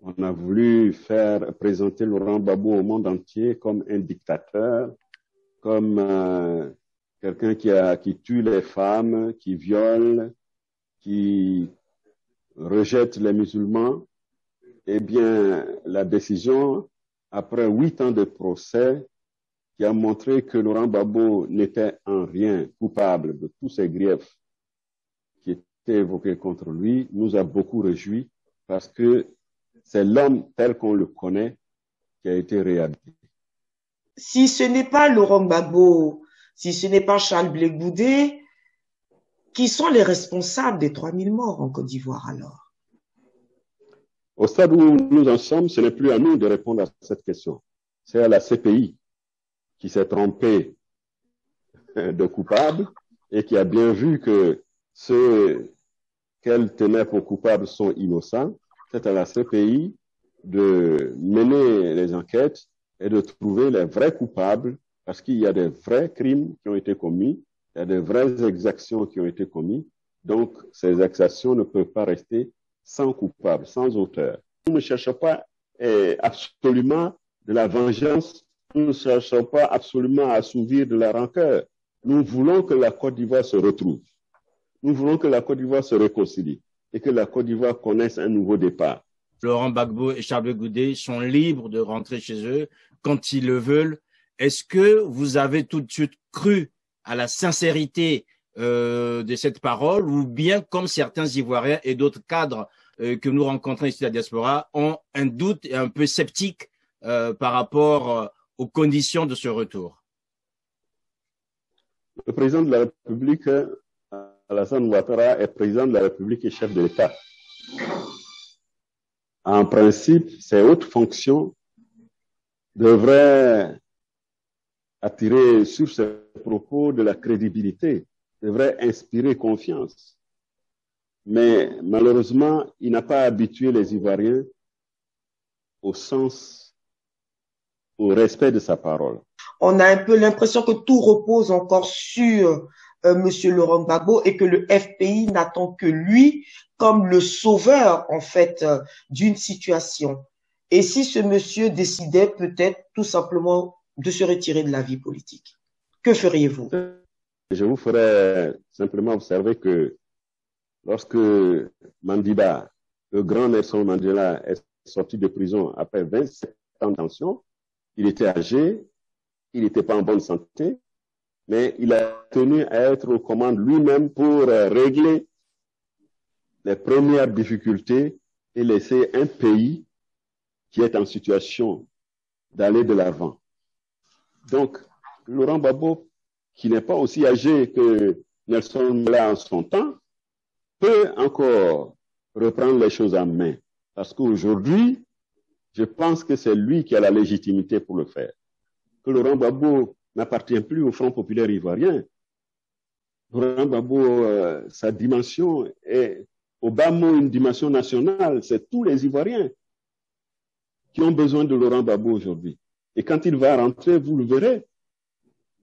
On a voulu faire présenter Laurent Gbagbo au monde entier comme un dictateur, comme quelqu'un qui tue les femmes, qui viole, qui rejette les musulmans. Eh bien, la décision, après 8 ans de procès, qui a montré que Laurent Gbagbo n'était en rien coupable de tous ces griefs qui étaient évoqués contre lui, nous a beaucoup réjouis parce que c'est l'homme tel qu'on le connaît qui a été réhabilité. Si ce n'est pas Laurent Gbagbo, si ce n'est pas Charles Blé Goudé, qui sont les responsables des 3000 morts en Côte d'Ivoire alors? Au stade où nous en sommes, ce n'est plus à nous de répondre à cette question. C'est à la CPI qui s'est trompée de coupable et qui a bien vu que ceux qu'elle tenait pour coupables sont innocents. C'est à la CPI de mener les enquêtes et de trouver les vrais coupables parce qu'il y a des vrais crimes qui ont été commis, il y a des vraies exactions qui ont été commises. Donc, ces exactions ne peuvent pas rester sans coupable, sans auteur. Nous ne cherchons pas absolument de la vengeance, nous ne cherchons pas absolument à assouvir de la rancœur. Nous voulons que la Côte d'Ivoire se retrouve. Nous voulons que la Côte d'Ivoire se réconcilie et que la Côte d'Ivoire connaisse un nouveau départ. Laurent Gbagbo et Charles Blé Goudé sont libres de rentrer chez eux quand ils le veulent. Est-ce que vous avez tout de suite cru à la sincérité de cette parole ou bien, comme certains Ivoiriens et d'autres cadres que nous rencontrons ici à la diaspora, ont un doute et un peu sceptique par rapport aux conditions de ce retour? Le président de la République, Alassane Ouattara, est président de la République et chef de l'État. En principe, ces hautes fonctions devraient attirer sur ses propos de la crédibilité, devraient inspirer confiance. Mais malheureusement, il n'a pas habitué les Ivoiriens au sens, au respect de sa parole. On a un peu l'impression que tout repose encore sur Monsieur Laurent Gbagbo et que le FPI n'attend que lui comme le sauveur en fait d'une situation. Et si ce monsieur décidait peut-être tout simplement de se retirer de la vie politique, que feriez-vous? Je vous ferai simplement observer que lorsque Mandiba, le grand Nelson Mandela, est sorti de prison après 27 ans de détention, il était âgé, il n'était pas en bonne santé, mais il a tenu à être aux commandes lui-même pour régler les premières difficultés et laisser un pays qui est en situation d'aller de l'avant. Donc, Laurent Gbagbo, qui n'est pas aussi âgé que Nelson Mandela en son temps, peut encore reprendre les choses en main. Parce qu'aujourd'hui, je pense que c'est lui qui a la légitimité pour le faire. Que Laurent Gbagbo n'appartient plus au Front populaire ivoirien. Laurent Gbagbo, sa dimension est au bas mot une dimension nationale. C'est tous les Ivoiriens qui ont besoin de Laurent Gbagbo aujourd'hui. Et quand il va rentrer, vous le verrez,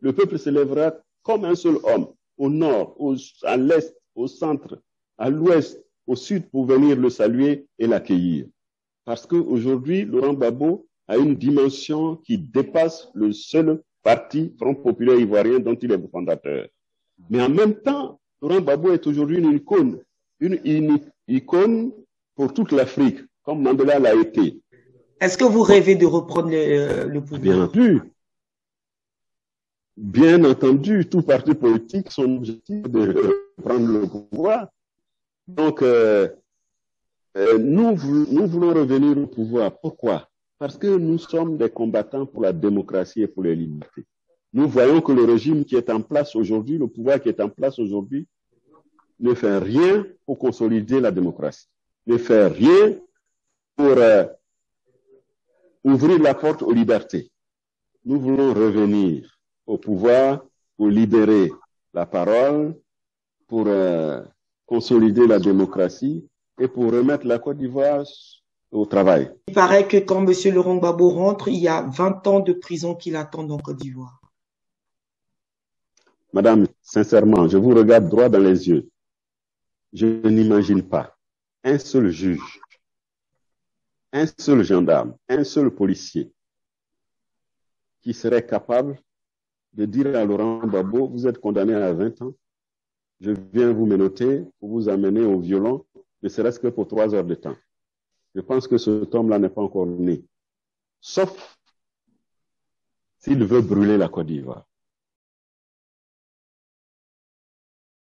le peuple se lèvera comme un seul homme, au nord, à l'est, au centre, à l'ouest, au sud, pour venir le saluer et l'accueillir. Parce qu'aujourd'hui, Laurent Gbagbo a une dimension qui dépasse le seul parti Front populaire ivoirien dont il est le fondateur. Mais en même temps, Laurent Gbagbo est aujourd'hui une icône pour toute l'Afrique, comme Mandela l'a été. Est-ce que vous rêvez de reprendre le pouvoir? Bien entendu. Bien entendu, tout parti politique, son objectif de prendre le pouvoir. Donc, nous voulons revenir au pouvoir. Pourquoi? Parce que nous sommes des combattants pour la démocratie et pour les libertés. Nous voyons que le régime qui est en place aujourd'hui, le pouvoir qui est en place aujourd'hui, ne fait rien pour consolider la démocratie, ne fait rien pour ouvrir la porte aux libertés. Nous voulons revenir au pouvoir pour libérer la parole, pour consolider la démocratie et pour remettre la Côte d'Ivoire au travail. Il paraît que quand M. Laurent Gbagbo rentre, il y a 20 ans de prison qui l'attendent en Côte d'Ivoire. Madame, sincèrement, je vous regarde droit dans les yeux. Je n'imagine pas un seul juge un seul gendarme, un seul policier qui serait capable de dire à Laurent Gbagbo, vous êtes condamné à 20 ans, je viens vous menotter pour vous amener au violon, ne serait-ce que pour 3 heures de temps. Je pense que cet homme-là n'est pas encore né. Sauf s'il veut brûler la Côte d'Ivoire.